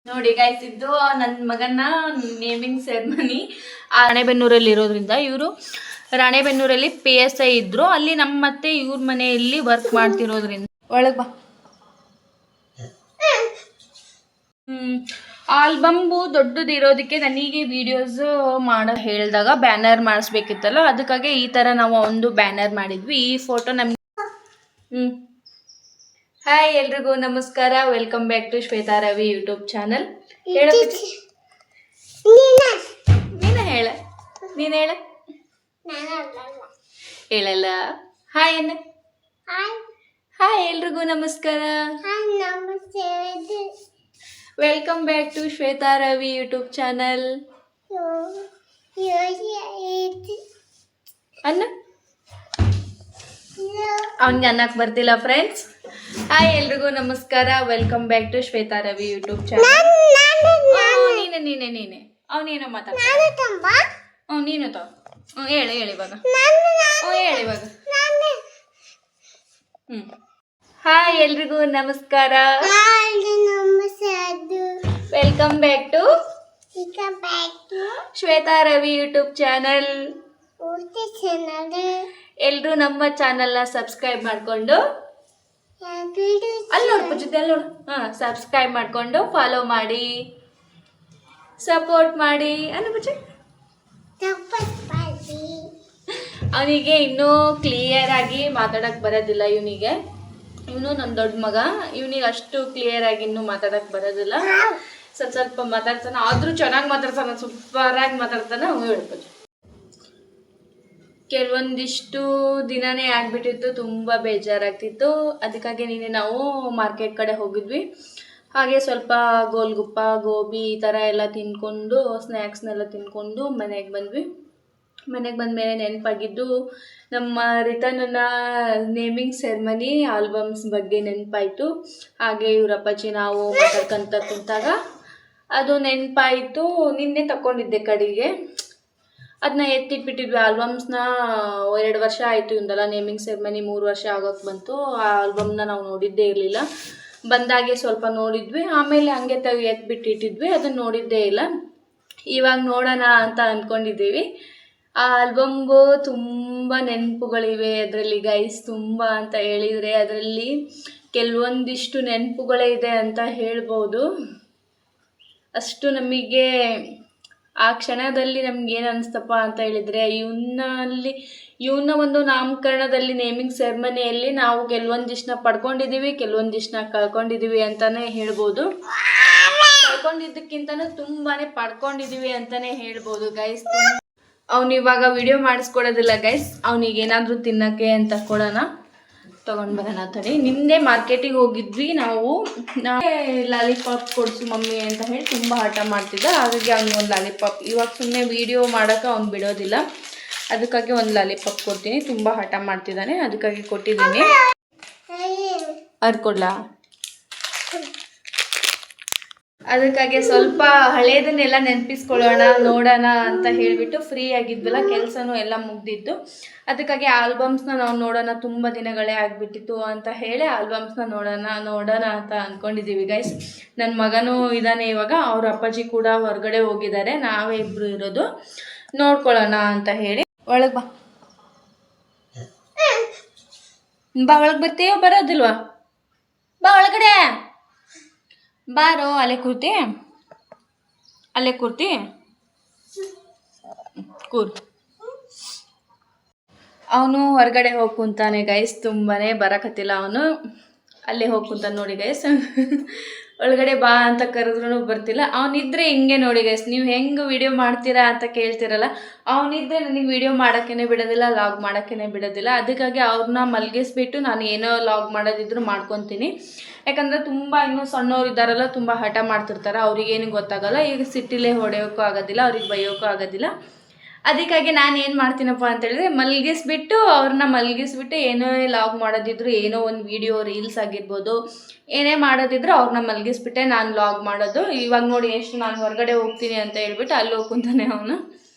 ನೋಡಿ ಗೈಸ್, ಇದು ನನ್ನ ಮಗನ ನೇಮಿಂಗ್ ಸೆರೆಮನಿ ರಾಣೆಬೆನ್ನೂರಲ್ಲಿ ಇರೋದ್ರಿಂದ ಇವರು ರಾಣೆಬೆನ್ನೂರಲ್ಲಿ PSI ಇದ್ರು. ಅಲ್ಲಿ ನಮ್ಮ ಮತ್ತೆ ಇವ್ರ ಮನೆಯಲ್ಲಿ ವರ್ಕ್ ಮಾಡ್ತಿರೋದ್ರಿಂದ ಒಳಗೆ ಬಾ. ಆಲ್ಬಂಬು ದೊಡ್ಡದು ಇರೋದಕ್ಕೆ ನನಗೆ ವಿಡಿಯೋಸ್ ಹೇಳಿದಾಗ ಬ್ಯಾನರ್ ಮಾಡಿಸ್ಬೇಕಿತ್ತಲ್ಲ, ಅದಕ್ಕಾಗಿ ಈ ಥರ ನಾವು ಒಂದು ಬ್ಯಾನರ್ ಮಾಡಿದ್ವಿ. ಈ ಫೋಟೋ ನಮ್ಗೆ ಹಾಯ್ ಎಲ್ರಿಗೂ ನಮಸ್ಕಾರ, welcome back to Shweta Ravi YouTube channel. ನೀನು ಹೇಳಲ್ಲ. ಹಾಯ್ ಅನ್ನ. ಹಾಯ್ ಎಲ್ರಿಗೂ ನಮಸ್ಕಾರ, welcome back to Shweta Ravi YouTube channel. ಅನ್ನ ಅವನಿಗೆ ಅನ್ನಕ್ಕೆ ಬರ್ತಿಲ್ಲ ಫ್ರೆಂಡ್ಸ್. ಹಾಯ್ ಎಲ್ರಿಗೂ ನಮಸ್ಕಾರ, welcome back to Shweta Ravi YouTube channel. ನೀನೆ ಅವನೇನೋ ಮಾತಾಡ್ತಾನೆ. ನೀನು ಹೇಳಿ ಇವಾಗ. ಹಾಯ್ ಎಲ್ರಿಗೂ ನಮಸ್ಕಾರ, welcome back to Shweta Ravi YouTube channel. ಎಲ್ರು ನಮ್ಮ ಚಾನಲ್ನ ಸಬ್ಸ್ಕ್ರೈಬ್ ಮಾಡ್ಕೊಂಡು ಅಲ್ಲಿ ನೋಡು ಸಬ್ಸ್ಕ್ರೈಬ್ ಮಾಡ್ಕೊಂಡು ಫಾಲೋ ಮಾಡಿ, ಸಪೋರ್ಟ್ ಮಾಡಿ ಅವನಿಗೆ ಇನ್ನೂ ಕ್ಲಿಯರ್ ಆಗಿ ಮಾತಾಡಕ್ ಬರೋದಿಲ್ಲ. ಇವನು ನನ್ನ ದೊಡ್ಡ ಮಗ, ಇವನಿಗೆ ಅಷ್ಟು ಕ್ಲಿಯರ್ ಆಗಿ ಇನ್ನೂ ಮಾತಾಡಕ್ ಬರೋದಿಲ್ಲ. ಸ್ವಲ್ಪ ಮಾತಾಡ್ತಾನೆ, ಆದ್ರೂ ಚೆನ್ನಾಗಿ ಮಾತಾಡ್ತಾನೆ, ಸೂಪರ್ ಆಗಿ ಮಾತಾಡ್ತಾನೆ. ಅವನು ಹೇಳ್ಬೋದು. ಕೆಲವೊಂದಿಷ್ಟು ದಿನನೇ ಆಗ್ಬಿಟ್ಟಿತ್ತು, ತುಂಬ ಬೇಜಾರಾಗ್ತಿತ್ತು. ಅದಕ್ಕಾಗಿ ನಿನ್ನೆ ನಾವು ಮಾರ್ಕೆಟ್ ಕಡೆ ಹೋಗಿದ್ವಿ. ಹಾಗೆ ಸ್ವಲ್ಪ ಗೋಲ್ಗುಪ್ಪ, ಗೋಬಿ ಈ ಥರ ಎಲ್ಲ ತಿನ್ಕೊಂಡು, ಸ್ನ್ಯಾಕ್ಸ್ನೆಲ್ಲ ತಿನ್ಕೊಂಡು ಮನೆಗೆ ಬಂದ್ವಿ. ಮನೆಗೆ ಬಂದಮೇಲೆ ನೆನಪಾಗಿದ್ದು ನಮ್ಮ ರಿತನ್ನ ನೇಮಿಂಗ್ ಸೆರೆಮನಿ ಆಲ್ಬಮ್ಸ್ ಬಗ್ಗೆ ನೆನಪಾಯಿತು. ಹಾಗೆ ಇವರಪ್ಪಾಜಿ ನಾವು ಮಾತಾಡ್ಕೊಂತ ಕುಂತಾಗ ಅದು ನೆನಪಾಯಿತು. ನಿನ್ನೆ ತಗೊಂಡಿದ್ದೆ ಕಡೆಗೆ, ಅದನ್ನ ಎತ್ತಿಟ್ಬಿಟ್ಟಿದ್ವಿ. ಆಲ್ಬಮ್ಸ್ನ 2 ವರ್ಷ ಆಯಿತು ಇಂದಲ್ಲ, ನೇಮಿಂಗ್ ಸೆರೆಮನಿ 3 ವರ್ಷ ಆಗೋಕ್ಕೆ ಬಂತು. ಆ ಆಲ್ಬಮ್ನ ನಾವು ನೋಡಿದ್ದೇ ಇರಲಿಲ್ಲ. ಬಂದಾಗೆ ಸ್ವಲ್ಪ ನೋಡಿದ್ವಿ, ಆಮೇಲೆ ಹಂಗೆ ಎತ್ಬಿಟ್ಟಿಟ್ಟಿದ್ವಿ, ಅದನ್ನು ನೋಡಿದ್ದೇ ಇಲ್ಲ. ಇವಾಗ ನೋಡೋಣ ಅಂತ ಅಂದ್ಕೊಂಡಿದ್ದೀವಿ. ಆ ಆಲ್ಬಮ್ಗೂ ತುಂಬ ನೆನಪುಗಳಿವೆ ಅದರಲ್ಲಿ ಗೈಸ್. ತುಂಬ ಅಂತ ಹೇಳಿದರೆ ಅದರಲ್ಲಿ ಕೆಲವೊಂದಿಷ್ಟು ನೆನಪುಗಳೇ ಇದೆ ಅಂತ ಹೇಳ್ಬೋದು. ಅಷ್ಟು ನಮಗೆ ಆ ಕ್ಷಣದಲ್ಲಿ ನಮ್ಗೆ ಏನು ಅನಿಸ್ತಪ್ಪ ಅಂತ ಹೇಳಿದರೆ, ಇವನ್ನ ಒಂದು ನಾಮಕರಣದಲ್ಲಿ ನೇಮಿಂಗ್ ಸೆರೆಮನಿಯಲ್ಲಿ ನಾವು ಕೆಲವೊಂದಿಷ್ಟನ್ನ ಪಡ್ಕೊಂಡಿದ್ದೀವಿ, ಕೆಲವೊಂದಿಷ್ಟನ್ನ ಕಳ್ಕೊಂಡಿದ್ದೀವಿ ಅಂತಲೇ ಹೇಳ್ಬೋದು. ಕಳ್ಕೊಂಡಿದ್ದಕ್ಕಿಂತನೂ ತುಂಬಾ ಪಡ್ಕೊಂಡಿದ್ದೀವಿ ಅಂತಲೇ ಹೇಳ್ಬೋದು ಗೈಸ್. ಅವನು ಇವಾಗ ವಿಡಿಯೋ ಮಾಡಿಸ್ಕೊಡೋದಿಲ್ಲ ಗೈಸ್, ಅವನಿಗೆ ಏನಾದರೂ ತಿನ್ನೋಕ್ಕೆ ಅಂತ ಕೊಡೋಣ, ತೊಗೊಂಡು ಬರೋಣ ತಡಿ. ನಿನ್ನೆ ಮಾರ್ಕೆಟಿಗೆ ಹೋಗಿದ್ವಿ ನಾವು. ಲಾಲಿಪಾಪ್ ಕೊಡಿಸು ಮಮ್ಮಿ ಅಂತ ಹೇಳಿ ತುಂಬ ಹಠ ಮಾಡ್ತಿದ್ದ. ಹಾಗಾಗಿ ಅವ್ನಿಗೆ ಒಂದು ಲಾಲಿಪಾಪ್, ಇವಾಗ ಸುಮ್ಮನೆ ವೀಡಿಯೋ ಮಾಡೋಕ್ಕೆ ಅವ್ನು ಬಿಡೋದಿಲ್ಲ, ಅದಕ್ಕಾಗಿ ಒಂದು ಲಾಲಿಪಾಪ್ ಕೊಡ್ತೀನಿ. ತುಂಬ ಹಠ ಮಾಡ್ತಿದ್ದಾನೆ, ಅದಕ್ಕಾಗಿ ಕೊಟ್ಟಿದ್ದೀನಿ. ಅದು ಕೊಡ್ಲಾ? ಅದಕ್ಕಾಗಿ ಸ್ವಲ್ಪ ಹಳೇದನ್ನೆಲ್ಲ ನೆನಪಿಸ್ಕೊಳ್ಳೋಣ, ನೋಡೋಣ ಅಂತ ಹೇಳಿಬಿಟ್ಟು ಫ್ರೀ ಆಗಿದ್ವಲ್ಲ, ಕೆಲಸನೂ ಎಲ್ಲ ಮುಗ್ದಿತ್ತು. ಅದಕ್ಕಾಗಿ ಆಲ್ಬಮ್ಸ್ನ ನಾವು ನೋಡೋಣ, ತುಂಬ ದಿನಗಳೇ ಆಗಿಬಿಟ್ಟಿತ್ತು ಅಂತ ಹೇಳಿ ಆಲ್ಬಮ್ಸ್ನ ನೋಡೋಣ ಅಂತ ಅಂದ್ಕೊಂಡಿದ್ದೀವಿ ಗೈಸ್. ನನ್ನ ಮಗನೂ ಇದ್ದಾನೆ ಇವಾಗ, ಅವ್ರ ಅಪ್ಪಾಜಿ ಕೂಡ ಹೊರಗಡೆ ಹೋಗಿದ್ದಾರೆ, ನಾವೇ ಇಬ್ಬರು ಇರೋದು. ನೋಡ್ಕೊಳ್ಳೋಣ ಅಂತ ಹೇಳಿ. ಒಳಗೆ ಬಾ ಒಳಗೆ ಬರ್ತೀಯೋ ಬರೋದಿಲ್ವಾ? ಬಾ ಒಳಗಡೆ ಬಾರೋ. ಅಲ್ಲೇ ಕೂರ್ತಿ ಕೂರ್. ಅವನು ಹೊರಗಡೆ ಹೋಗಿ ಕುಂತಾನೆ ಗೈಸ್, ತುಂಬಾ ಬರಕತ್ತಿಲ್ಲ ಅವನು. ಅಲ್ಲೇ ಹೋಗಿ ಕುಂತಾನೆ ನೋಡಿ ಗೈಸ್. ಒಳಗಡೆ ಬಾ ಅಂತ ಕರೆದ್ರೂ ಬರ್ತಿಲ್ಲ. ಅವನಿದ್ರೆ ಹಿಂಗೆ ನೋಡಿ ಗೈಸ್, ನೀವು ಹೆಂಗೆ ವಿಡಿಯೋ ಮಾಡ್ತೀರಾ ಅಂತ ಕೇಳ್ತಿರಲ್ಲ, ಅವನಿದ್ರೆ ನನಗೆ ವಿಡಿಯೋ ಮಾಡೋಕ್ಕೇ ಬಿಡೋದಿಲ್ಲ, ಲಾಗ್ ಮಾಡೋಕ್ಕೇ ಬಿಡೋದಿಲ್ಲ. ಅದಕ್ಕಾಗಿ ಅವ್ರನ್ನ ಮಲಗಿಸ್ಬಿಟ್ಟು ನಾನು ಏನೋ ಲಾಗ್ ಮಾಡೋದಿದ್ರು ಮಾಡ್ಕೊತೀನಿ. ಯಾಕಂದರೆ ತುಂಬ ಇನ್ನೂ ಸಣ್ಣವ್ರು ಇದ್ದಾರಲ್ಲ, ತುಂಬ ಹಠ ಮಾಡ್ತಿರ್ತಾರೆ, ಅವ್ರಿಗೇನು ಗೊತ್ತಾಗಲ್ಲ. ಈಗ ಸಿಟ್ಟಿಲೇ ಹೊಡೆಯೋಕ್ಕೂ ಆಗೋದಿಲ್ಲ, ಅವ್ರಿಗೆ ಬೈಯೋಕ್ಕೂ ಆಗೋದಿಲ್ಲ. ಅದಕ್ಕಾಗಿ ನಾನು ಏನು ಮಾಡ್ತೀನಪ್ಪ ಅಂತೇಳಿದ್ರೆ, ಅವ್ರನ್ನ ಮಲಗಿಸ್ಬಿಟ್ಟು ಏನೋ ಲಾಗ್ ಮಾಡೋದಿದ್ರು, ಏನೋ ಒಂದು ವಿಡಿಯೋ ರೀಲ್ಸ್ ಆಗಿರ್ಬೋದು, ಏನೇ ಮಾಡೋದಿದ್ರು ಅವ್ರನ್ನ ಮಲಗಿಸ್ಬಿಟ್ಟೆ ನಾನು ಲಾಗ್ ಮಾಡೋದು. ಇವಾಗ ನೋಡಿ ಎಷ್ಟು ನಾನು ಹೊರಗಡೆ ಹೋಗ್ತೀನಿ ಅಂತ ಹೇಳ್ಬಿಟ್ಟು ಅಲ್ಲಿ ಹೋಗ್ಕೊಂತಾನೆ ಅವನು.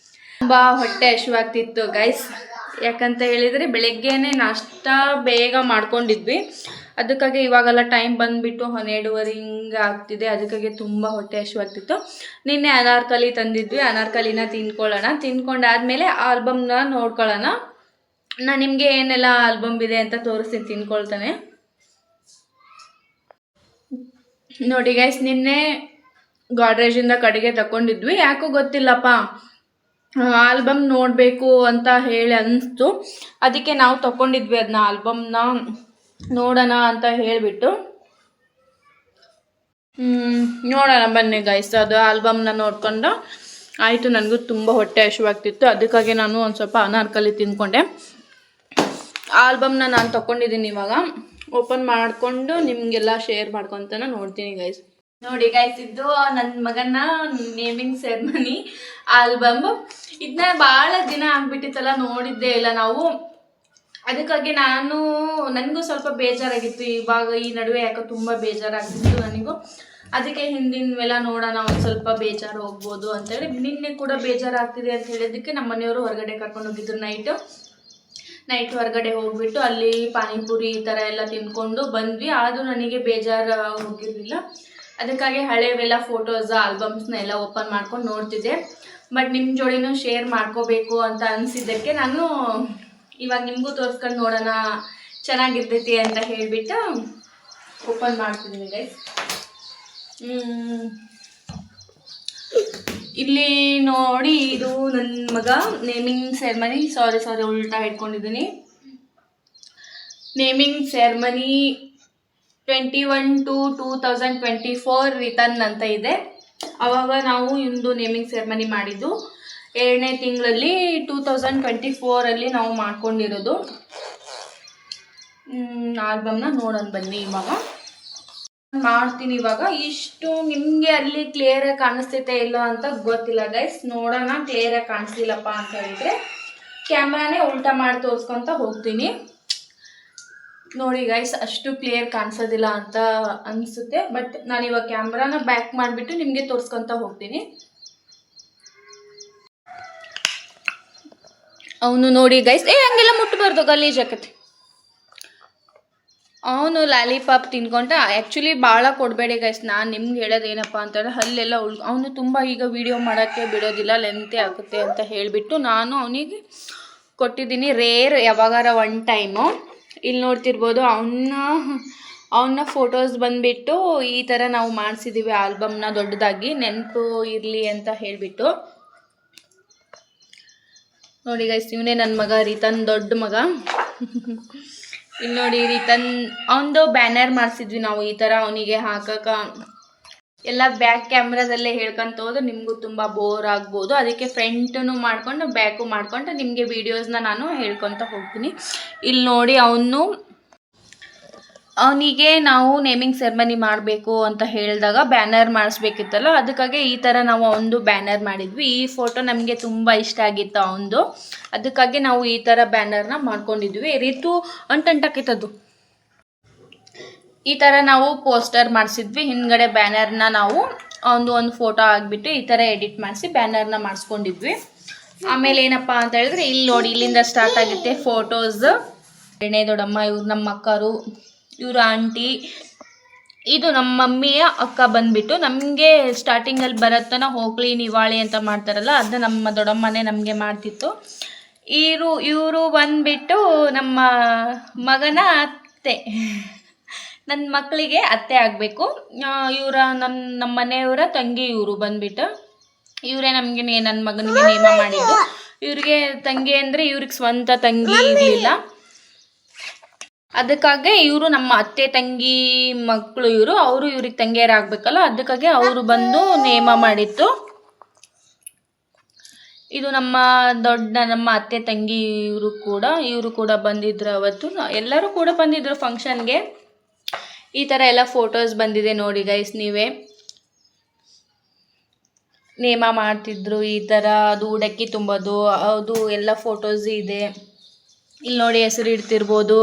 ತುಂಬ ಹೊಟ್ಟೆ ಹಸಿವಾಗ್ತಿತ್ತು ಗೈಸ್. ಯಾಕಂತ ಹೇಳಿದರೆ ಬೆಳಗ್ಗೆನೇ ನಾಷ್ಟ ಬೇಗ ಮಾಡ್ಕೊಂಡಿದ್ವಿ. ಅದಕ್ಕಾಗಿ ಇವಾಗೆಲ್ಲ ಟೈಮ್ ಬಂದುಬಿಟ್ಟು 12:30 ಹಿಂಗೆ ಆಗ್ತಿದೆ. ಅದಕ್ಕಾಗಿ ತುಂಬ ಹೊಟ್ಟೆ ಹಸಿವಾಗ್ತಿತ್ತು. ನಿನ್ನೆ ಅನಾರ್ಕಲಿ ತಂದಿದ್ವಿ, ಅನಾರ್ಕಲಿನ ತಿನ್ಕೊಂಡಾದ್ಮೇಲೆ ಆಲ್ಬಮ್ನ ನೋಡ್ಕೊಳ್ಳೋಣ. ನಾನು ನಿಮಗೆ ಏನೆಲ್ಲ ಆಲ್ಬಮ್ ಇದೆ ಅಂತ ತೋರಿಸ್ತೀನಿ ತಿನ್ಕೊಳ್ತಾನೆ. ನೋಡಿ ಗೈಸ್, ನಿನ್ನೆ ಗಾಡ್ರೇಜಿಂದ ಕಡೆಗೆ ತಗೊಂಡಿದ್ವಿ. ಯಾಕೋ ಗೊತ್ತಿಲ್ಲಪ್ಪ, ಆಲ್ಬಮ್ ನೋಡಬೇಕು ಅಂತ ಹೇಳಿ ಅನಿಸ್ತು. ಅದಕ್ಕೆ ನಾವು ತಗೊಂಡಿದ್ವಿ ಅದನ್ನ, ಆಲ್ಬಮ್ನ ನೋಡೋಣ ಅಂತ ಹೇಳಿಬಿಟ್ಟು. ನೋಡೋಣ ಬನ್ನಿ ಗೈಸ್. ಅದು ಆಲ್ಬಮ್ನ ನೋಡ್ಕೊಂಡು ಆಯಿತು. ನನಗೂ ತುಂಬ ಹೊಟ್ಟೆ ಹಸಿವಾಗ್ತಿತ್ತು. ಅದಕ್ಕಾಗಿ ನಾನು ಒಂದು ಸ್ವಲ್ಪ ಅನಾರ್ಕಲಿ ತಿಂದ್ಕೊಂಡೆ. ಆಲ್ಬಮ್ನ ನಾನು ತಗೊಂಡಿದ್ದೀನಿ. ಇವಾಗ ಓಪನ್ ಮಾಡಿಕೊಂಡು ನಿಮಗೆಲ್ಲ ಶೇರ್ ಮಾಡ್ಕೊತಾನೆ ನೋಡ್ತೀನಿ ಗೈಸ್. ನೋಡಿ ಗೈಸ್, ಇದು ನನ್ನ ಮಗನ ನೇಮಿಂಗ್ ಸೆರೆಮನಿ ಆಲ್ಬಮ್. ಇದನ್ನ ಭಾಳ ದಿನ ಆಗ್ಬಿಟ್ಟಿತ್ತಲ್ಲ, ನೋಡಿದ್ದೇ ಇಲ್ಲ ನಾವು. ಅದಕ್ಕಾಗಿ ನನಗೂ ಸ್ವಲ್ಪ ಬೇಜಾರಾಗಿತ್ತು. ಇವಾಗ ಈ ನಡುವೆ ಯಾಕೋ ತುಂಬ ಬೇಜಾರಾಗ್ತಿತ್ತು ನನಗೂ. ಅದಕ್ಕೆ ಹಿಂದಿನವೆಲ್ಲ ನೋಡೋಣ, ಒಂದು ಸ್ವಲ್ಪ ಬೇಜಾರು ಹೋಗ್ಬೋದು ಅಂತೇಳಿ. ನಿನ್ನೆ ಕೂಡ ಬೇಜಾರಾಗ್ತಿದೆ ಅಂತ ಹೇಳಿದ್ದಕ್ಕೆ ನಮ್ಮ ಮನೆಯವರು ಹೊರಗಡೆ ಕರ್ಕೊಂಡು ಹೋಗಿದ್ರು. ನೈಟ್ ಹೊರಗಡೆ ಹೋಗ್ಬಿಟ್ಟು ಅಲ್ಲಿ ಪಾನಿಪುರಿ ಈ ಥರ ಎಲ್ಲ ತಿನ್ಕೊಂಡು ಬಂದ್ವಿ. ಆದರೂ ನನಗೆ ಬೇಜಾರು ಹೋಗಿರಲಿಲ್ಲ. ಅದಕ್ಕಾಗಿ ಹಳೆವೆಲ್ಲ ಫೋಟೋಸ್ ಆಲ್ಬಮ್ಸ್ನ ಎಲ್ಲ ಓಪನ್ ಮಾಡ್ಕೊಂಡು ನೋಡ್ತಿದ್ದೆ. ಬಟ್ ನಿಮ್ಮ ಜೋಡಿನೂ ಶೇರ್ ಮಾಡ್ಕೋಬೇಕು ಅಂತ ಅನಿಸಿದ್ದಕ್ಕೆ ನಾನು ಇವಾಗ ನಿಮಗೂ ತೋರಿಸ್ಕೊಂಡು ನೋಡೋಣ, ಚೆನ್ನಾಗಿರ್ತೈತಿ ಅಂತ ಹೇಳಿಬಿಟ್ಟು ಓಪನ್ ಮಾಡ್ತಿದ್ದೀನಿ ಗೈಸ್. ಇಲ್ಲಿ ನೋಡಿ, ಇದು ನನ್ನ ಮಗ ನೇಮಿಂಗ್ ಸೆರೆಮನಿ, ಸಾರಿ ಉಲ್ಟಾ ಇಟ್ಕೊಂಡಿದ್ದೀನಿ. ನೇಮಿಂಗ್ ಸೆರೆಮನಿ 21/2/2024 ರಿಟರ್ನ್ ಅಂತ ಇದೆ. ಆವಾಗ ನಾವು ಇಂದು ನೇಮಿಂಗ್ ಸೆರೆಮನಿ ಮಾಡಿದ್ದು 2ನೇ ತಿಂಗಳಲ್ಲಿ 2024 ನಾವು ಮಾಡ್ಕೊಂಡಿರೋದು. ಆಲ್ಬಮ್ನ ನೋಡೋಣ ಬನ್ನಿ. ಇವಾಗ ಮಾಡ್ತೀನಿ. ಇವಾಗ ಇಷ್ಟು ನಿಮಗೆ ಅಲ್ಲಿ ಕ್ಲಿಯರಾಗಿ ಕಾಣಿಸ್ತೈತೆ ಇಲ್ಲ ಅಂತ ಗೊತ್ತಿಲ್ಲ ಗೈಸ್. ನೋಡೋಣ, ಕ್ಲಿಯರಾಗಿ ಕಾಣಿಸ್ತಿಲ್ಲಪ್ಪ ಅಂತ ಹೇಳಿದ್ರೆ ಕ್ಯಾಮ್ರಾನೇ ಉಲ್ಟಾ ಮಾಡಿ ತೋರಿಸ್ಕೊತ ಹೋಗ್ತೀನಿ. ನೋಡಿ ಗೈಸ್, ಅಷ್ಟು ಕ್ಲಿಯರ್ ಕಾಣಿಸೋದಿಲ್ಲ ಅಂತ ಅನಿಸುತ್ತೆ. ಬಟ್ ನಾನು ಇವಾಗ ಕ್ಯಾಮ್ರಾನ ಬ್ಯಾಕ್ ಮಾಡಿಬಿಟ್ಟು ನಿಮಗೆ ತೋರಿಸ್ಕೊತ ಹೋಗ್ತೀನಿ. ಅವನು ನೋಡಿ ಗೈಸ್, ಹಂಗೆಲ್ಲ ಮುಟ್ಟಬಾರ್ದು, ಗಲೀಜಾಕತಿ. ಅವನು ಲಾಲಿಪಾಪ್ ತಿನ್ಕೊಂಡ. ಆ್ಯಕ್ಚುಲಿ ಭಾಳ ಕೊಡಬೇಡಿ ಗೈಸ್. ನಾನು ನಿಮ್ಗೆ ಹೇಳೋದು ಏನಪ್ಪ ಅಂತಂದರೆ, ಹಲ್ಲೆಲ್ಲ ಅವನು ತುಂಬ ಈಗ ವೀಡಿಯೋ ಮಾಡೋಕ್ಕೆ ಬಿಡೋದಿಲ್ಲ, ಲೆಂತೆ ಆಗುತ್ತೆ ಅಂತ ಹೇಳಿಬಿಟ್ಟು ನಾನು ಅವನಿಗೆ ಕೊಟ್ಟಿದ್ದೀನಿ. ರೇರ್ ಯಾವಾಗಾರ ಒನ್ ಟೈಮು. ಇಲ್ಲಿ ನೋಡ್ತಿರ್ಬೋದು, ಅವನ್ನ ಫೋಟೋಸ್ ಬಂದುಬಿಟ್ಟು ಈ ಥರ ನಾವು ಮಾಡಿಸಿದ್ದೀವಿ ಆಲ್ಬಮ್ನ ದೊಡ್ಡದಾಗಿ, ನೆನಪು ಇರಲಿ ಅಂತ ಹೇಳಿಬಿಟ್ಟು. ನೋಡಿ ಗೈಸ್, ಇವನೇ ನನ್ನ ಮಗ ರಿತನ್, ದೊಡ್ಡ ಮಗ. ಇಲ್ಲಿ ನೋಡಿ ರಿತನ್, ಅವನದು ಬ್ಯಾನರ್ ಮಾಡಿಸಿದ್ವಿ ನಾವು ಈ ಥರ ಅವನಿಗೆ ಹಾಕಕ್ಕೆ. ಎಲ್ಲ ಬ್ಯಾಕ್ ಕ್ಯಾಮ್ರಾದಲ್ಲೇ ಹೇಳ್ಕೊಂತ ಹೋದ್ರೆ ನಿಮಗೂ ತುಂಬ ಬೋರ್ ಆಗ್ಬೋದು. ಅದಕ್ಕೆ ಫ್ರಂಟನ್ನು ಮಾಡಿಕೊಂಡು ಬ್ಯಾಕು ಮಾಡಿಕೊಂಡು ನಿಮಗೆ ವೀಡಿಯೋಸ್ನ ನಾನು ಹೇಳ್ಕೊತ ಹೋಗ್ತೀನಿ. ಇಲ್ಲಿ ನೋಡಿ, ಅವನಿಗೆ ನಾವು ನೇಮಿಂಗ್ ಸೆರೆಮನಿ ಮಾಡಬೇಕು ಅಂತ ಹೇಳಿದಾಗ ಬ್ಯಾನರ್ ಮಾಡಿಸ್ಬೇಕಿತ್ತಲ್ಲ, ಅದಕ್ಕಾಗಿ ಈ ಥರ ನಾವು ಒಂದು ಬ್ಯಾನರ್ ಮಾಡಿದ್ವಿ. ಈ ಫೋಟೋ ನಮಗೆ ತುಂಬ ಇಷ್ಟ ಆಗಿತ್ತು ಅವನದು. ಅದಕ್ಕಾಗಿ ನಾವು ಈ ಥರ ಬ್ಯಾನರ್ನ ಮಾಡ್ಕೊಂಡಿದ್ವಿ. ರಿತು ಅಂಟಂಟಾಕಿತ್ತದು. ಈ ಥರ ನಾವು ಪೋಸ್ಟರ್ ಮಾಡಿಸಿದ್ವಿ. ಹಿಂದ್ಗಡೆ ಬ್ಯಾನರ್ನ ನಾವು ಒಂದು ಫೋಟೋ ಆಗಿಬಿಟ್ಟು ಈ ಥರ ಎಡಿಟ್ ಮಾಡಿಸಿ ಬ್ಯಾನರ್ನ ಮಾಡಿಸ್ಕೊಂಡಿದ್ವಿ. ಆಮೇಲೆ ಏನಪ್ಪ ಅಂತ ಹೇಳಿದ್ರೆ, ಇಲ್ಲಿ ನೋಡಿ, ಇಲ್ಲಿಂದ ಸ್ಟಾರ್ಟ್ ಆಗುತ್ತೆ ಫೋಟೋಸ್. ಎಣ್ಣೆ ದೊಡ್ಡಮ್ಮ, ಇವ್ರು ನಮ್ಮ ಅಕ್ಕರು, ಇವರು ಆಂಟಿ, ಇದು ನಮ್ಮ ಮಮ್ಮಿಯ ಅಕ್ಕ ಬಂದುಬಿಟ್ಟು. ನಮಗೆ ಸ್ಟಾರ್ಟಿಂಗಲ್ಲಿ ಬರತ್ತನ ಹೋಗ್ಲಿ ನಿವಾಳಿ ಅಂತ ಮಾಡ್ತಾರಲ್ಲ, ಅದನ್ನ ನಮ್ಮ ದೊಡ್ಡಮ್ಮನೇ ನಮಗೆ ಮಾಡ್ತಿತ್ತು. ಇವರು ಬಂದುಬಿಟ್ಟು ನಮ್ಮ ಮಗನ ಅತ್ತೆ, ನನ್ನ ಮಕ್ಕಳಿಗೆ ಅತ್ತೆ ಆಗಬೇಕು. ನಮ್ಮ ಮನೆಯವರ ತಂಗಿ ಇವರು ಬಂದುಬಿಟ್ಟು. ಇವರೇ ನಮಗೆ ನನ್ನ ಮಗನಿಗೆ ನೇಮ ಮಾಡಿದ್ದು. ಇವ್ರಿಗೆ ತಂಗಿ ಅಂದರೆ ಇವ್ರಿಗೆ ಸ್ವಂತ ತಂಗಿ ಇರಲಿಲ್ಲ. ಅದಕ್ಕಾಗಿ ಇವರು ನಮ್ಮ ಅತ್ತೆ ತಂಗಿ ಮಕ್ಕಳು. ಅವರು ಇವ್ರಿಗೆ ತಂಗಿಯರಾಗಬೇಕಲ್ಲ, ಅದಕ್ಕಾಗಿ ಅವರು ಬಂದು ನೇಮ ಮಾಡಿತ್ತು. ಇದು ನಮ್ಮ ಅತ್ತೆ ತಂಗಿ. ಇವರು ಕೂಡ ಬಂದಿದ್ರು ಅವತ್ತು. ಎಲ್ಲರೂ ಕೂಡ ಬಂದಿದ್ರು ಫಂಕ್ಷನ್ಗೆ. ಈ ಥರ ಎಲ್ಲ ಫೋಟೋಸ್ ಬಂದಿದೆ ನೋಡಿ ಗೈಸ್. ನೀವೇ ನೇಮ ಮಾಡ್ತಿದ್ರು ಈ ಥರ. ಅದು ಉಡಕ್ಕಿ ತುಂಬೋದು, ಅದು ಎಲ್ಲ ಫೋಟೋಸ್ ಇದೆ. ಇಲ್ಲಿ ನೋಡಿ, ಹೆಸರು ಇಡ್ತಿರ್ಬೋದು.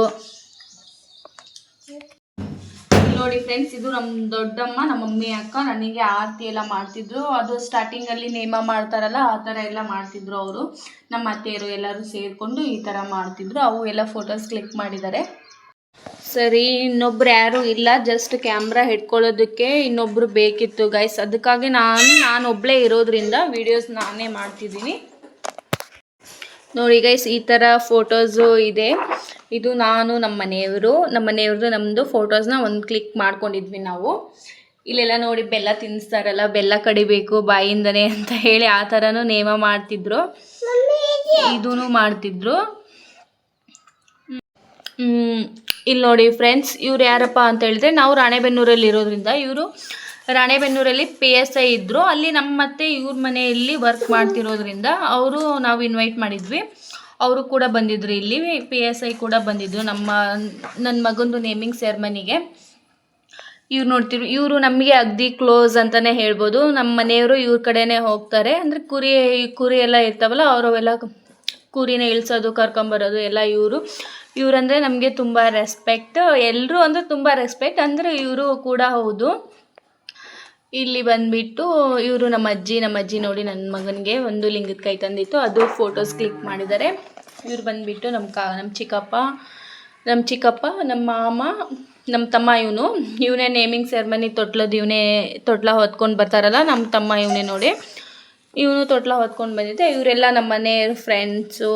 ನೋಡಿ ಫ್ರೆಂಡ್ಸ್, ಇದು ನಮ್ಮ ದೊಡ್ಡಮ್ಮ, ನಮ್ಮ ಮಮ್ಮಿ ಅಕ್ಕ. ನನಗೆ ಆರತಿ ಎಲ್ಲ ಮಾಡ್ತಿದ್ರು. ಅದು ಸ್ಟಾರ್ಟಿಂಗಲ್ಲಿ ನೇಮ ಮಾಡ್ತಾರಲ್ಲ, ಆ ಥರ ಎಲ್ಲ ಮಾಡ್ತಿದ್ರು ಅವರು. ನಮ್ಮ ಅತ್ತೆಯರು ಎಲ್ಲರೂ ಸೇರಿಕೊಂಡು ಈ ಥರ ಮಾಡ್ತಿದ್ರು. ಅವು ಎಲ್ಲ ಫೋಟೋಸ್ ಕ್ಲಿಕ್ ಮಾಡಿದ್ದಾರೆ. ಸರಿ ಇನ್ನೊಬ್ರು ಯಾರೂ ಇಲ್ಲ, ಜಸ್ಟ್ ಕ್ಯಾಮ್ರಾ ಹಿಡ್ಕೊಳ್ಳೋದಕ್ಕೆ ಇನ್ನೊಬ್ರು ಬೇಕಿತ್ತು ಗೈಸ್. ಅದಕ್ಕಾಗಿ ನಾನೊಬ್ಬಳೇ ಇರೋದ್ರಿಂದ ವೀಡಿಯೋಸ್ ನಾನೇ ಮಾಡ್ತಿದ್ದೀನಿ. ನೋಡಿ ಗೈಸ್, ಈ ಥರ ಫೋಟೋಸು ಇದೆ. ಇದು ನಾನು ನಮ್ಮ ಮನೆಯವ್ರದ್ದು ನಮ್ಮದು ಫೋಟೋಸ್ನ ಒಂದು ಕ್ಲಿಕ್ ಮಾಡ್ಕೊಂಡಿದ್ವಿ ನಾವು. ಇಲ್ಲೆಲ್ಲ ನೋಡಿ ಬೆಲ್ಲ ತಿನ್ನಿಸ್ತಾರಲ್ಲ, ಬೆಲ್ಲ ಕಡಿಬೇಕು ಬಾಯಿಂದನೇ ಅಂತ ಹೇಳಿ ಆ ಥರನೂ ನೇಮ ಮಾಡ್ತಿದ್ರು, ಇದೂ ಮಾಡ್ತಿದ್ರು. ಇಲ್ಲಿ ನೋಡಿ ಫ್ರೆಂಡ್ಸ್, ಇವ್ರು ಯಾರಪ್ಪ ಅಂತ ಹೇಳಿದ್ರೆ, ನಾವು ರಾಣೆಬೆನ್ನೂರಲ್ಲಿ ಇರೋದ್ರಿಂದ ಇವರು ರಾಣೆಬೆನ್ನೂರಲ್ಲಿ PSI ಇದ್ದರು. ಅಲ್ಲಿ ನಮ್ಮ ಮತ್ತೆ ಇವ್ರ ಮನೆಯಲ್ಲಿ ವರ್ಕ್ ಮಾಡ್ತಿರೋದ್ರಿಂದ ನಾವು ಇನ್ವೈಟ್ ಮಾಡಿದ್ವಿ. ಅವರು ಕೂಡ ಬಂದಿದ್ರು, ಇಲ್ಲಿ PSI ಕೂಡ ಬಂದಿದ್ರು ನನ್ನ ಮಗಂದು ನೇಮಿಂಗ್ ಸೆರೆಮನಿಗೆ. ಇವ್ರು ನೋಡ್ತಿದ್ರು, ಇವರು ನಮಗೆ ಅಗ್ದಿ ಕ್ಲೋಸ್ ಅಂತಲೇ ಹೇಳ್ಬೋದು. ನಮ್ಮ ಮನೆಯವರು ಇವ್ರ ಕಡೆನೇ ಹೋಗ್ತಾರೆ. ಅಂದರೆ ಕುರಿ ಎಲ್ಲ ಇರ್ತಾವಲ್ಲ, ಅವರವೆಲ್ಲ ಕುರಿನ ಇಳಿಸೋದು ಕರ್ಕೊಂಬರೋದು ಎಲ್ಲ ಇವರಂದರೆ ನಮಗೆ ತುಂಬ ರೆಸ್ಪೆಕ್ಟ್. ಎಲ್ಲರೂ ಅಂದರೆ ತುಂಬ ರೆಸ್ಪೆಕ್ಟ್. ಅಂದರೆ ಇವರು ಕೂಡ ಹೌದು. ಇಲ್ಲಿ ಬಂದುಬಿಟ್ಟು ಇವರು ನಮ್ಮ ಅಜ್ಜಿ ನೋಡಿ ನನ್ನ ಮಗನಿಗೆ ಒಂದು ಲಿಂಗದ ಕೈ ತಂದಿತ್ತು, ಅದು ಫೋಟೋಸ್ ಕ್ಲಿಕ್ ಮಾಡಿದ್ದಾರೆ. ಇವ್ರು ಬಂದುಬಿಟ್ಟು ನಮ್ಮ ಚಿಕ್ಕಪ್ಪ, ನಮ್ಮ ಮಾಮ, ನಮ್ಮ ತಮ್ಮ. ಇವನೇ ನೇಮಿಂಗ್ ಸೆರೆಮನಿ ತೊಟ್ಲ ಹೊತ್ಕೊಂಡು ಬರ್ತಾರಲ್ಲ, ನಮ್ಮ ತಮ್ಮ ಇವನೇ ನೋಡಿ. ಇವನು ತೊಟ್ಲ ಹೊತ್ಕೊಂಡು ಬಂದಿದ್ದೆ. ಇವರೆಲ್ಲ ನಮ್ಮ ಮನೆ ಫ್ರೆಂಡ್ಸು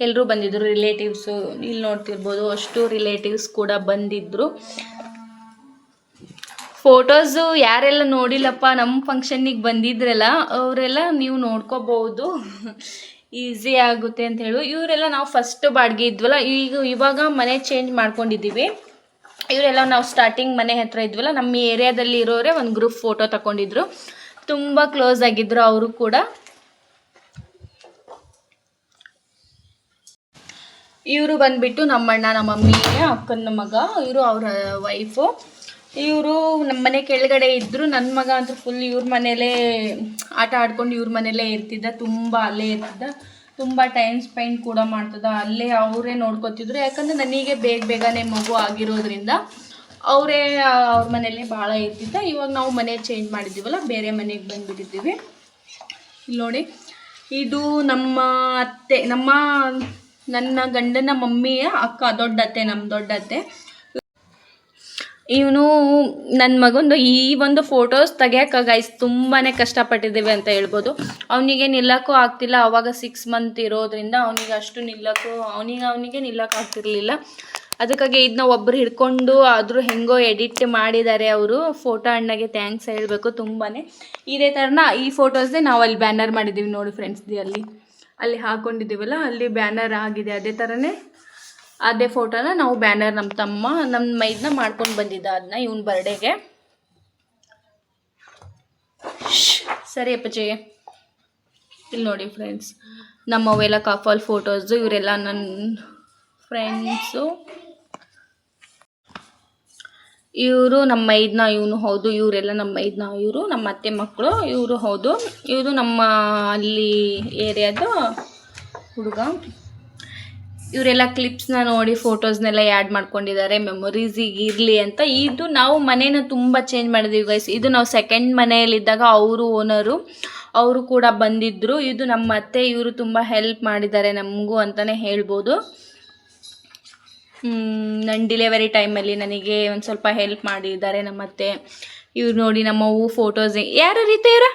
ಎಲ್ಲರೂ ಬಂದಿದ್ದರು, ರಿಲೇಟಿವ್ಸು. ಇಲ್ಲಿ ನೋಡ್ತಿರ್ಬೋದು, ಅಷ್ಟು ರಿಲೇಟಿವ್ಸ್ ಕೂಡ ಬಂದಿದ್ದರು. ಫೋಟೋಸು ಯಾರೆಲ್ಲ ನೋಡಿಲ್ಲಪ್ಪ ನಮ್ಮ ಫಂಕ್ಷನ್ನಿಗೆ ಬಂದಿದ್ರಲ್ಲ ಅವರೆಲ್ಲ ನೀವು ನೋಡ್ಕೋಬಹುದು, ಈಸಿ ಆಗುತ್ತೆ ಅಂತ ಹೇಳು. ಇವರೆಲ್ಲ ನಾವು ಫಸ್ಟ್ ಬಾಡಿಗೆ ಇದ್ವಲ್ಲ, ಇವಾಗ ಮನೆ ಚೇಂಜ್ ಮಾಡ್ಕೊಂಡಿದ್ದೀವಿ. ಇವರೆಲ್ಲ ನಾವು ಸ್ಟಾರ್ಟಿಂಗ್ ಮನೆ ಹತ್ರ ಇದ್ವಲ್ಲ, ನಮ್ಮ ಏರಿಯಾದಲ್ಲಿ ಇರೋರೆ ಒಂದು ಗ್ರೂಪ್ ಫೋಟೋ ತಗೊಂಡಿದ್ರು, ತುಂಬ ಕ್ಲೋಸ್ ಆಗಿದ್ರು ಅವರು ಕೂಡ. ಇವರು ಬಂದುಬಿಟ್ಟು ನಮ್ಮಣ್ಣ, ನಮ್ಮ ಮಮ್ಮಿಯ ಅಕ್ಕನ ಮಗ. ಇವರು ಅವರ ವೈಫು. ಇವರು ನಮ್ಮ ಮನೆ ಕೆಳಗಡೆ ಇದ್ದರು. ನನ್ನ ಮಗ ಅಂತೂ ಫುಲ್ ಇವ್ರ ಮನೇಲೇ ಆಟ ಆಡ್ಕೊಂಡು ಇವ್ರ ಮನೇಲೇ ಇರ್ತಿದ್ದ, ತುಂಬ ಅಲ್ಲೇ ಇರ್ತಿದ್ದ, ತುಂಬ ಟೈಮ್ ಸ್ಪೆಂಡ್ ಕೂಡ ಮಾಡ್ತಿದ್ದ. ಅಲ್ಲೇ ಅವರೇ ನೋಡ್ಕೊತಿದ್ರು. ಯಾಕಂದರೆ ನನಗೆ ಬೇಗನೆ ಮಗು ಆಗಿರೋದ್ರಿಂದ ಅವ್ರ ಮನೇಲೇ ಭಾಳ ಇರ್ತಿದ್ದ. ಇವಾಗ ನಾವು ಮನೆ ಚೇಂಜ್ ಮಾಡಿದ್ದೀವಲ್ಲ, ಬೇರೆ ಮನೆಗೆ ಬಂದುಬಿಟ್ಟಿದ್ದೀವಿ. ಇಲ್ಲಿ ನೋಡಿ, ಇದು ನಮ್ಮ ಅತ್ತೆ, ನನ್ನ ಗಂಡನ ಮಮ್ಮಿಯ ಅಕ್ಕ, ದೊಡ್ಡತ್ತೆ, ನಮ್ಮ ದೊಡ್ಡತ್ತೆ. ಇವನು ನನ್ನ ಮಗಂದು ಈ ಒಂದು ಫೋಟೋಸ್ ತೆಗಿಯೋಕೆ ಗೈಸ್ ತುಂಬಾ ಕಷ್ಟಪಟ್ಟಿದ್ದೀವಿ ಅಂತ ಹೇಳ್ಬೋದು. ಅವನಿಗೆ ನಿಲ್ಲಕ್ಕೂ ಆಗ್ತಿಲ್ಲ. ಆವಾಗ 6 ಮಂತ್ ಇರೋದ್ರಿಂದ ಅವನಿಗೆ ನಿಲ್ಲಕ್ಕೆ ಆಗ್ತಿರ್ಲಿಲ್ಲ. ಅದಕ್ಕಾಗಿ ಇದನ್ನ ಒಬ್ಬರು ಹಿಡ್ಕೊಂಡು ಆದರೂ ಹೆಂಗೋ ಎಡಿಟ್ ಮಾಡಿದ್ದಾರೆ ಅವರು. ಫೋಟೋ ಅಣ್ಣಗೆ ಥ್ಯಾಂಕ್ಸ್ ಹೇಳಬೇಕು ತುಂಬಾ. ಇದೇ ಥರನ ಈ ಫೋಟೋಸ್ದೇ ನಾವು ಅಲ್ಲಿ ಬ್ಯಾನರ್ ಮಾಡಿದ್ದೀವಿ ನೋಡಿ ಫ್ರೆಂಡ್ಸ್. ಅಲ್ಲಿ ಹಾಕ್ಕೊಂಡಿದ್ದೀವಲ್ಲ, ಅಲ್ಲಿ ಬ್ಯಾನರ್ ಆಗಿದೆ. ಅದೇ ಫೋಟೋನ ನಾವು ಬ್ಯಾನರ್ ನಮ್ಮ ಮೈದನ್ನ ಮಾಡ್ಕೊಂಡು ಬಂದಿದ್ದ ಅದನ್ನ ಇವನ್ ಬರ್ಡೇಗೆ. ಸರಿ ಅಪ್ಪಚ್ಚಿ. ಇಲ್ಲಿ ನೋಡಿ ಫ್ರೆಂಡ್ಸ್, ನಮ್ಮವೆಲ್ಲ ಕಪಲ್ ಫೋಟೋಸು. ಇವರೆಲ್ಲ ನನ್ನ ಫ್ರೆಂಡ್ಸು. ಇವರು ನಮ್ಮ ಮೈದನ, ಇವನು ಹೌದು. ಇವರೆಲ್ಲ ನಮ್ಮ ಮೈದನ, ಇವರು ನಮ್ಮ ಅತ್ತೆ ಮಕ್ಕಳು. ಇವರು ಹೌದು, ಇವರು ನಮ್ಮ ಅಲ್ಲಿ ಏರಿಯಾದ ಹುಡುಗ. ಇವರೆಲ್ಲ ಕ್ಲಿಪ್ಸ್ನ ನೋಡಿ ಫೋಟೋಸ್ನೆಲ್ಲ ಆ್ಯಡ್ ಮಾಡ್ಕೊಂಡಿದ್ದಾರೆ, ಮೆಮೊರೀಸಿಗೆ ಇರಲಿ ಅಂತ. ಇದು ನಾವು ಮನೇನ ತುಂಬ ಚೇಂಜ್ ಮಾಡಿದ್ದೀವಿ ಗೈಸ್. ಇದು ನಾವು ಸೆಕೆಂಡ್ ಮನೆಯಲ್ಲಿದ್ದಾಗ ಅವರು ಓನರು, ಅವರು ಕೂಡ ಬಂದಿದ್ದರು. ಇದು ನಮ್ಮ ಅತ್ತೆ. ಇವರು ತುಂಬ ಹೆಲ್ಪ್ ಮಾಡಿದ್ದಾರೆ ನಮಗೂ ಅಂತಲೇ ಹೇಳ್ಬೋದು. ನನ್ನ ಡಿಲಿವರಿ ಟೈಮಲ್ಲಿ ನನಗೆ ಒಂದು ಸ್ವಲ್ಪ ಹೆಲ್ಪ್ ಮಾಡಿದ್ದಾರೆ ನಮ್ಮ ಅತ್ತೆ. ಇವ್ರು ನೋಡಿ ನಮ್ಮವು ಫೋಟೋಸ್. ಯಾರು ರೀತಿ ಇವ್ರ?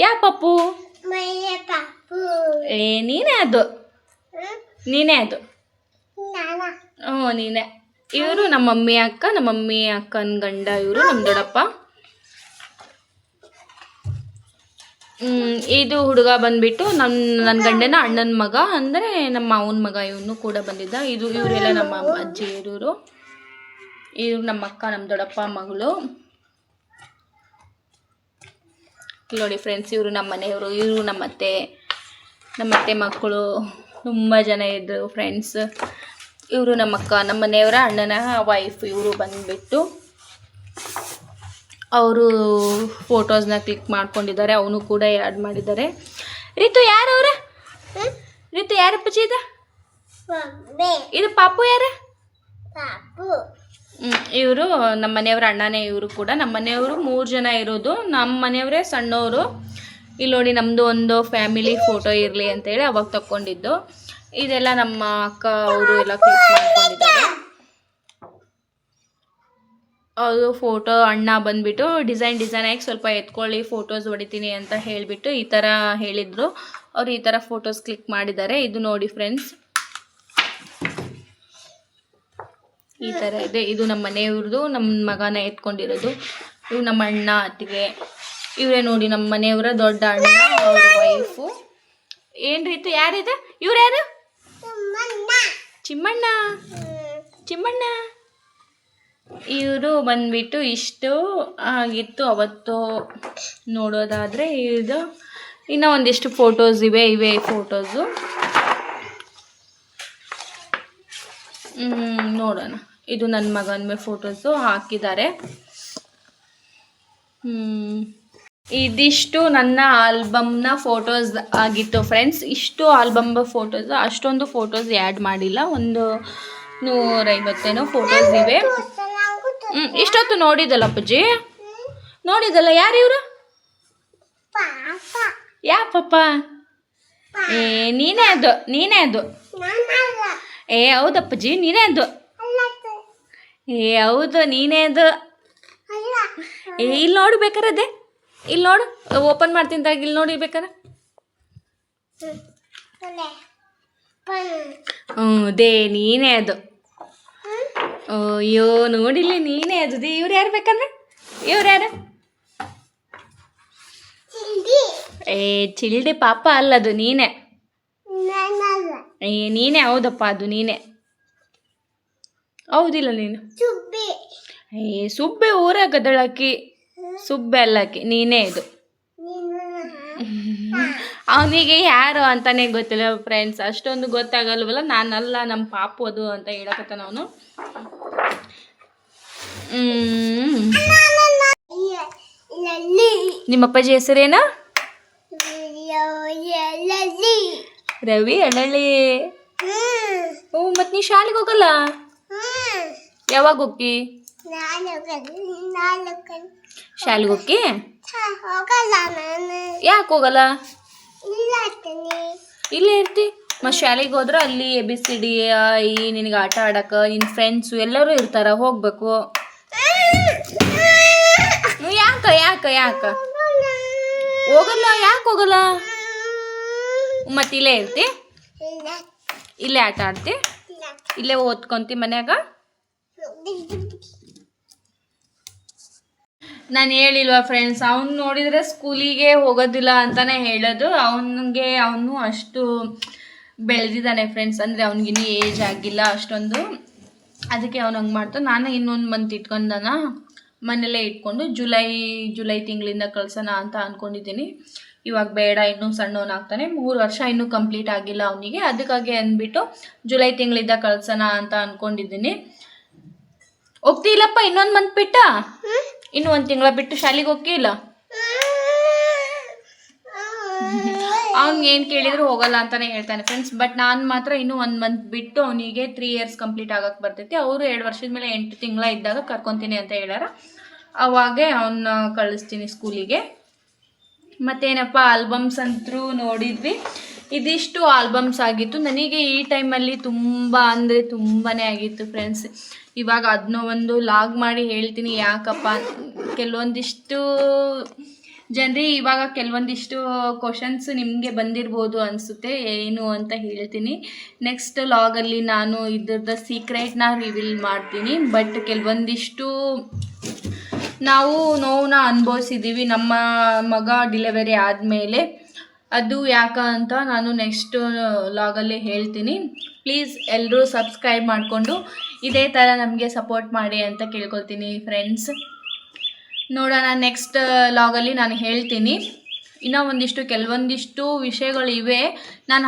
ಯಾ ಪಪ್ಪು? ನೀನೇ ಅದು ಹ್ಞೂ ನೀನೇ. ಇವರು ನಮ್ಮ ಮಮ್ಮಿ ಅಕ್ಕನ ಗಂಡ. ಇವರು ನಮ್ಮ ದೊಡ್ಡಪ್ಪ. ಇದು ಹುಡುಗ ಬಂದುಬಿಟ್ಟು ನನ್ನ ಗಂಡನ ಅಣ್ಣನ ಮಗ, ಅಂದರೆ ನಮ್ಮ ಮಾವನ ಮಗ. ಇವನು ಕೂಡ ಬಂದಿದ್ದ. ಇವರೆಲ್ಲ ನಮ್ಮ ಅಜ್ಜಿ ಇವರು ನಮ್ಮ ಅಕ್ಕ, ನಮ್ಮ ದೊಡ್ಡಪ್ಪ ಮಗಳು. ನೋಡಿ ಫ್ರೆಂಡ್ಸ್, ಇವರು ನಮ್ಮ ಮನೆಯವರು. ಇವರು ನಮ್ಮ ಅತ್ತೆ ಮಕ್ಕಳು. ತುಂಬ ಜನ ಇದ್ದರು ಫ್ರೆಂಡ್ಸ್. ಇವರು ನಮ್ಮ ಅಕ್ಕ, ನಮ್ಮ ಮನೆಯವರ ಅಣ್ಣನ ವೈಫ್. ಇವರು ಬಂದುಬಿಟ್ಟು ಅವರು ಫೋಟೋಸ್ನ ಕ್ಲಿಕ್ ಮಾಡ್ಕೊಂಡಿದ್ದಾರೆ. ಅವನು ಕೂಡ ಆ್ಯಡ್ ಮಾಡಿದ್ದಾರೆ. ರಿತು ಯಾರವ್ರ? ರಿತು ಯಾರಪ್ಪಚ್ಚಿ ಇದು ಪಾಪು ಯಾರ? ಇವರು ನಮ್ಮ ಮನೆಯವರ ಅಣ್ಣನೇ. ಇವರು ಕೂಡ ನಮ್ಮ ಮನೆಯವರು 3 ಜನ ಇರೋದು. ನಮ್ಮ ಮನೆಯವರೇ ಸಣ್ಣವರು. ಇಲ್ಲಿ ನೋಡಿ, ನಮ್ಮದು ಒಂದು ಫ್ಯಾಮಿಲಿ ಫೋಟೋ ಇರಲಿ ಅಂತೇಳಿ ಅವಾಗ ತಗೊಂಡಿದ್ದು. ಇದೆಲ್ಲ ನಮ್ಮ ಅಕ್ಕ ಅವರು ಎಲ್ಲ ಕ್ಲಿಕ್ ಮಾಡ್ಕೊಂಡಿದ್ದಾರೆ. ಅದು ಫೋಟೋ ಅಣ್ಣ ಬಂದುಬಿಟ್ಟು ಡಿಸೈನ್ ಆಗಿ ಸ್ವಲ್ಪ ಎತ್ಕೊಳ್ಳಿ ಫೋಟೋಸ್ ಹೊಡಿತೀನಿ ಅಂತ ಹೇಳಿಬಿಟ್ಟು ಈ ಥರ ಹೇಳಿದರು. ಅವರು ಈ ಥರ ಫೋಟೋಸ್ ಕ್ಲಿಕ್ ಮಾಡಿದ್ದಾರೆ. ಇದು ನೋಡಿ ಫ್ರೆಂಡ್ಸ್, ಈ ಥರ ಇದೆ. ಇದು ನಮ್ಮ ಮನೆಯವ್ರದ್ದು, ನಮ್ಮ ಮಗನ ಎತ್ಕೊಂಡಿರೋದು. ಇವು ನಮ್ಮ ಅಣ್ಣ ಅತ್ತಿಗೆ, ಇವರೇ ನೋಡಿ ನಮ್ಮ ಮನೆಯವರ ದೊಡ್ಡ ಅಣ್ಣ, ಅವ್ರ ವೈಫು. ಏನು ರೀತಿ ಯಾರಿದೆ? ಇವ್ರು ಯಾರು? ಚಿಮ್ಮಣ್ಣ. ಚಿಮ್ಮಣ್ಣ ಇವರು ಬಂದ್ಬಿಟ್ಟು ಇಷ್ಟು ಆಗಿತ್ತು ಅವತ್ತು ನೋಡೋದಾದರೆ. ಇದು ಇನ್ನೂ ಒಂದಿಷ್ಟು ಫೋಟೋಸ್ ಇವೇ ಫೋಟೋಸು ನೋಡೋಣ. ಇದು ನನ್ನ ಮಗನ ಮೇಲೆ ಫೋಟೋಸು ಹಾಕಿದ್ದಾರೆ. ಇದಿಷ್ಟು ನನ್ನ ಆಲ್ಬಮ್ನ ಫೋಟೋಸ್ ಆಗಿತ್ತು ಫ್ರೆಂಡ್ಸ್. ಇಷ್ಟು ಆಲ್ಬಮ್ ಫೋಟೋಸ್, ಅಷ್ಟೊಂದು ಫೋಟೋಸ್ ಆ್ಯಡ್ ಮಾಡಿಲ್ಲ. ಒಂದು 150 ಫೋಟೋಸ್ ಇವೆ. ಇಷ್ಟೊತ್ತು ನೋಡಿದಲ್ಲ ಅಪ್ಪಾಜಿ, ನೋಡಿದಲ್ಲ. ಯಾರು ಇವರು? ಯಾ ಪಾಪ? ನೀನೇ ಅದು. ಹೌದಪ್ಪಾಜಿ, ನೀನೇ ಅದು. ಹೌದು, ನೀನೇ ಅದು. ಇಲ್ಲಿ ನೋಡು ಬೇಕಾರದೆ, ಇಲ್ಲಿ ನೋಡು, ಓಪನ್ ಮಾಡ್ತೀನಿ ತಾಗ. ಇಲ್ಲಿ ನೋಡಿ ಬೇಕಾರೆ. ದೇ ನೀನೇ ಅದು. ಅಯ್ಯೋ ನೋಡಿಲ್ಲಿ, ನೀನೇ ಅದು. ಇವ್ರು ಯಾರು ಬೇಕಂದ್ರೆ? ಇವ್ರು ಯಾರು? ಚಿಲ್ಡಿ ಪಾಪ ಅಲ್ಲದು, ನೀನೇ. ನೀನೇ, ಹೌದಪ್ಪ, ಅದು ನೀನೇ. ಹೌದಿಲ್ಲ ನೀನು? ಸುಬ್ಬೆ ಊರಾಗ ಗದಳಾಕಿ, ಸುಬ್ಬೆ ಅಲ್ಲಾಕಿ, ನೀನೇ ಇದು. ಅವನಿಗೆ ಯಾರು ಅಂತಾನೆ ಗೊತ್ತಿಲ್ಲ ಫ್ರೆಂಡ್ಸ್, ಅಷ್ಟೊಂದು ಗೊತ್ತಾಗಲ್ವಲ್ಲ. ನಾನಲ್ಲ, ನಮ್ಮ ಪಾಪು ಅದು ಅಂತ ಹೇಳಕತ್ತಾನ ಅವನು. ನಿಮ್ಮ ಅಪ್ಪಾಜಿ ಹೆಸರೇನು? ರವಿ ಅಡಳಿ. ಮತ್ತು ನೀ ಶಾಲೆಗೆ ಹೋಗಲ್ಲ? ಯಾವಾಗ ಹೋಗಿ? ಶಾಲೆಗೆ ಹೋಗಿ? ಯಾಕೆ ಹೋಗಲ್ಲ? ಇಲ್ಲೇ ಇರ್ತಿ. ಮತ್ತು ಶಾಲೆಗೆ ಹೋದ್ರೆ ಅಲ್ಲಿ ABCD ನಿನಗೆ ಆಟ ಆಡಕ್ಕೆ ನಿನ್ನ ಫ್ರೆಂಡ್ಸು ಎಲ್ಲರೂ ಇರ್ತಾರ, ಹೋಗ್ಬೇಕು. ಯಾಕ ಹೋಗಲ್ಲ? ಯಾಕೆ ಹೋಗಲ್ಲ? ಮತ್ತು ಇಲ್ಲೇ ಇರ್ತಿ, ಇಲ್ಲೇ ಆಟ ಆಡ್ತಿ, ಇಲ್ಲೇ ಓದ್ಕೊಂತಿ ಮನ್ಯಾಗ. ನಾನು ಹೇಳಿಲ್ವಾ ಫ್ರೆಂಡ್ಸ್, ಅವ್ನು ನೋಡಿದರೆ ಸ್ಕೂಲಿಗೆ ಹೋಗೋದಿಲ್ಲ ಅಂತಲೇ ಹೇಳೋದು. ಅವನು ಅಷ್ಟು ಬೆಳೆದಿದ್ದಾನೆ ಫ್ರೆಂಡ್ಸ್, ಅಂದರೆ ಅವ್ನಿಗಿನ್ನೂ ಏಜ್ ಆಗಿಲ್ಲ ಅಷ್ಟೊಂದು. ಅದಕ್ಕೆ ಅವ್ನು ಹಂಗೆ ಮಾಡ್ತಾನೆ. ನಾನು ಇನ್ನೊಂದು ಮಂತ್ ಇಟ್ಕೊಂಡನ, ಮನೆಯಲ್ಲೇ ಇಟ್ಕೊಂಡು ಜುಲೈ ತಿಂಗಳಿಂದ ಕಳ್ಸೋಣ ಅಂತ ಅಂದ್ಕೊಂಡಿದ್ದೀನಿ. ಇವಾಗ ಬೇಡ, ಇನ್ನೂ ಸಣ್ಣವನಾಗ್ತಾನೆ, 3 ವರ್ಷ ಇನ್ನೂ ಕಂಪ್ಲೀಟ್ ಆಗಿಲ್ಲ ಅವನಿಗೆ. ಅದಕ್ಕಾಗಿ ಅಂದ್ಬಿಟ್ಟು ಜುಲೈ ತಿಂಗಳಿಂದ ಕಳ್ಸೋಣ ಅಂತ ಅಂದ್ಕೊಂಡಿದ್ದೀನಿ. ಹೋಗ್ತಿಲ್ಲಪ್ಪ ಇನ್ನೊಂದು ಮಂತ್ ಬಿಟ್ಟ? ಇನ್ನೂ 1 ತಿಂಗಳ ಬಿಟ್ಟು ಶಾಲೆಗೆ ಹೋಗ್ತಿಲ್ಲ? ಅವ್ನಿಗೆ ಏನು ಕೇಳಿದ್ರು ಹೋಗಲ್ಲ ಅಂತಲೇ ಹೇಳ್ತಾನೆ ಫ್ರೆಂಡ್ಸ್. ಬಟ್ ನಾನು ಮಾತ್ರ ಇನ್ನೂ 1 ಮಂತ್ ಬಿಟ್ಟು ಅವನಿಗೆ 3 ಇಯರ್ಸ್ ಕಂಪ್ಲೀಟ್ ಆಗಕ್ಕೆ ಬರ್ತೈತಿ. ಅವರು 2 ವರ್ಷದ ಮೇಲೆ 8 ತಿಂಗಳ ಇದ್ದಾಗ ಕರ್ಕೊತೀನಿ ಅಂತ ಹೇಳ್ಯಾರ. ಅವಾಗೇ ಅವನ್ನ ಕಳಿಸ್ತೀನಿ ಸ್ಕೂಲಿಗೆ. ಮತ್ತೇನಪ್ಪ, ಆಲ್ಬಮ್ಸ್ ಅಂತೂ ನೋಡಿದ್ವಿ. ಇದಿಷ್ಟು ಆಲ್ಬಮ್ಸ್ ಆಗಿತ್ತು. ನನಗೆ ಈ ಟೈಮಲ್ಲಿ ತುಂಬಾ ಆಗಿತ್ತು ಫ್ರೆಂಡ್ಸ್. ಇವಾಗ ಅದನ್ನ ಒಂದು ಲಾಗ್ ಮಾಡಿ ಹೇಳ್ತೀನಿ. ಯಾಕಪ್ಪ, ಕೆಲವೊಂದಿಷ್ಟು ಜನರಿಗೆ ಇವಾಗ ಕೆಲವೊಂದಿಷ್ಟು ಕ್ವಶನ್ಸ್ ನಿಮಗೆ ಬಂದಿರ್ಬೋದು ಅನಿಸುತ್ತೆ, ಏನು ಅಂತ ಹೇಳ್ತೀನಿ. ನೆಕ್ಸ್ಟ್ ಲಾಗಲ್ಲಿ ನಾನು ಇದ್ರದ್ದು ಸೀಕ್ರೆಟ್ನ ರಿವೀಲ್ ಮಾಡ್ತೀನಿ. ಬಟ್ ಕೆಲವೊಂದಿಷ್ಟು ನಾವು ನೋವನ್ನ ಅನುಭವಿಸಿದ್ದೀವಿ ನಮ್ಮ ಮಗ ಡೆಲಿವರಿ ಆದಮೇಲೆ. ಅದು ಯಾಕಂತ ನಾನು ನೆಕ್ಸ್ಟ್ ಲಾಗಲ್ಲಿ ಹೇಳ್ತೀನಿ. ಪ್ಲೀಸ್ ಎಲ್ಲರೂ ಸಬ್ಸ್ಕ್ರೈಬ್ ಮಾಡಿಕೊಂಡು ಇದೇ ಥರ ನಮಗೆ ಸಪೋರ್ಟ್ ಮಾಡಿ ಅಂತ ಕೇಳ್ಕೊಳ್ತೀನಿ ಫ್ರೆಂಡ್ಸ್. ನೋಡೋಣ, ನೆಕ್ಸ್ಟ್ ಲಾಗಲ್ಲಿ ನಾನು ಹೇಳ್ತೀನಿ. ಇನ್ನೂ ಕೆಲವೊಂದಿಷ್ಟು ವಿಷಯಗಳಿವೆ, ನಾನು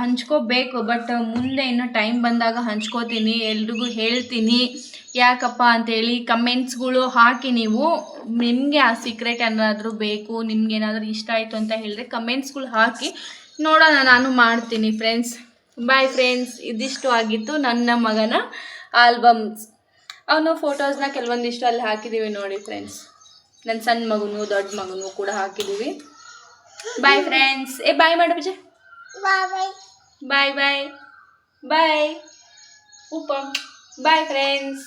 ಹಂಚ್ಕೋಬೇಕು. ಬಟ್ ಮುಂದೆ ಇನ್ನೂ ಟೈಮ್ ಬಂದಾಗ ಹಂಚ್ಕೋತೀನಿ, ಎಲ್ರಿಗೂ ಹೇಳ್ತೀನಿ. ಯಾಕಪ್ಪ ಅಂತೇಳಿ ಕಮೆಂಟ್ಸ್ಗಳು ಹಾಕಿ. ನೀವು ನಿಮಗೆ ಆ ಸೀಕ್ರೆಟ್ ಏನಾದರೂ ಬೇಕು, ನಿಮ್ಗೇನಾದರೂ ಇಷ್ಟ ಆಯಿತು ಅಂತ ಹೇಳಿದ್ರೆ ಕಮೆಂಟ್ಸ್ಗಳು ಹಾಕಿ, ನೋಡೋಣ, ನಾನು ಮಾಡ್ತೀನಿ ಫ್ರೆಂಡ್ಸ್. ಬಾಯ್ ಫ್ರೆಂಡ್ಸ್, ಇದಿಷ್ಟು ಆಗಿತ್ತು ನನ್ನ ಮಗನ ಆಲ್ಬಮ್ಸ್. ಅವನು ಫೋಟೋಸ್ನ ಕೆಲವೊಂದಿಷ್ಟು ಅಲ್ಲಿ ಹಾಕಿದ್ದೀವಿ ನೋಡಿ ಫ್ರೆಂಡ್ಸ್. ನನ್ನ ಸಣ್ಣ ಮಗನು ದೊಡ್ಡ ಮಗನು ಕೂಡ ಹಾಕಿದ್ದೀವಿ. Bye friends. ಬಾಯ್ ಮಾಡು ವಿಜಯ್. ಬಾಯ್ ಬಾಯ್ ಬಾಯ್ ಉಪ ಬಾಯ್ ಫ್ರೆಂಡ್ಸ್.